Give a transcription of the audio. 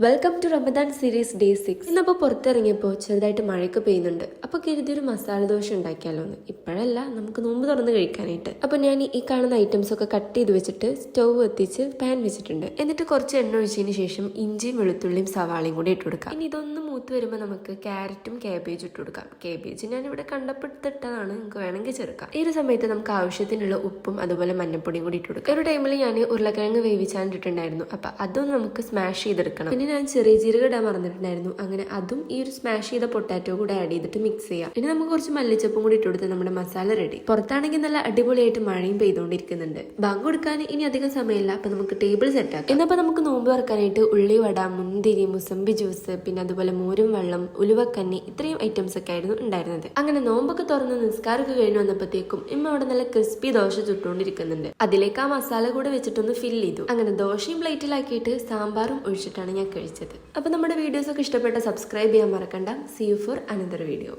Welcome to Ramadan series day 6. ഇന്നപ്പോൾ പുറത്തിറങ്ങിയപ്പോൾ ചെറുതായിട്ട് മഴയൊക്കെ പെയ്യുന്നുണ്ട്. അപ്പോൾ കരുതിയൊരു മസാല ദോശ ഉണ്ടാക്കിയാലോ എന്ന്. ഇപ്പോഴല്ല, നമുക്ക് നോമ്പ് തുറന്ന് കഴിക്കാനായിട്ട്. അപ്പോൾ ഞാൻ ഈ കാണുന്ന ഐറ്റംസ് ഒക്കെ കട്ട് ചെയ്ത് വെച്ചിട്ട് സ്റ്റൗ എത്തിച്ച് പാൻ വെച്ചിട്ടുണ്ട്. എന്നിട്ട് കുറച്ച് എണ്ണ ഒഴിച്ചതിന് ശേഷം ഇഞ്ചിയും വെളുത്തുള്ളിയും സവാളയും കൂടി ഇട്ട് കൊടുക്കാം. ഇനി ഇതൊന്ന് മൂത്ത് വരുമ്പോൾ നമുക്ക് ക്യാരറ്റും കാബേജും ഇട്ട് കൊടുക്കാം. കാബേജ് ഞാൻ ഇവിടെ കണ്ടപ്പെട്ടിട്ടതാണ്, നിങ്ങൾക്ക് വേണമെങ്കിൽ ചേർക്കാം. ഈ ഒരു സമയത്ത് നമുക്ക് ആവശ്യത്തിനുള്ള ഉപ്പും അതുപോലെ മഞ്ഞപ്പൊടിയും കൂടി ഇട്ട് കൊടുക്കാം. ഒരു ടൈമിൽ ഞാൻ ഉരുളക്കിഴങ്ങ് വേവിച്ചാണ്ടിട്ടുണ്ടായിരുന്നു. അപ്പോൾ അതും നമുക്ക് സ്മാഷ് ചെയ്തെടുക്കണം. പിന്നെ ഞാൻ ചെറിയ ജീരകം ഇടാൻ മറന്നിട്ടുണ്ടായിരുന്നു. അങ്ങനെ അതും ഈ ഒരു സ്മാഷ് ചെയ്ത പൊട്ടാറ്റോ കൂടെ ആഡ് ചെയ്തിട്ട് മിക്സ് ചെയ്യാം. ഇനി നമുക്ക് കുറച്ച് മല്ലിച്ചപ്പും കൂടി ഇട്ട് കൊടുത്ത് നമ്മുടെ മസാല റെഡി. പുറത്താണെങ്കിൽ നല്ല അടിപൊളിയായിട്ട് മഴയും പെയ്തുകൊണ്ടിരിക്കുന്നുണ്ട്. ബാങ്ക് കൊടുക്കാൻ ഇനി അധികം സമയമില്ല. അപ്പൊ നമുക്ക് ടേബിൾ സെറ്റ് ആക്കാം. എന്നപ്പോൾ നമുക്ക് നോമ്പ് തുറക്കാനായിട്ട് ഉള്ളിവട, മുന്തിരി, മുസമ്പി ജ്യൂസ്, പിന്നെ അതുപോലെ മോരും വെള്ളം, ഉലുവക്കന്നി, ഇത്രയും ഐറ്റംസ് ഒക്കെ ആയിരുന്നു ഉണ്ടായിരുന്നത്. അങ്ങനെ നോമ്പൊക്കെ തുറന്ന് നിസ്കാരമൊക്കെ കഴിഞ്ഞ് വന്നപ്പോഴത്തേക്കും ഇമ്മ അവിടെ നല്ല ക്രിസ്പി ദോശ ചുട്ടുകൊണ്ടിരിക്കുന്നുണ്ട്. അതിലേക്ക് ആ മസാല കൂടെ വെച്ചിട്ടൊന്ന് ഫിൽ ചെയ്തു. അങ്ങനെ ദോശയും പ്ലേറ്റിലാക്കിയിട്ട് സാമ്പാറും ഒഴിച്ചിട്ടാണ് ഞാൻ കഴിച്ചത്. അപ്പോൾ നമ്മുടെ വീഡിയോസ് ഒക്കെ ഇഷ്ടപ്പെട്ട സബ്സ്ക്രൈബ് ചെയ്യാൻ മറക്കണ്ട. See you for another video.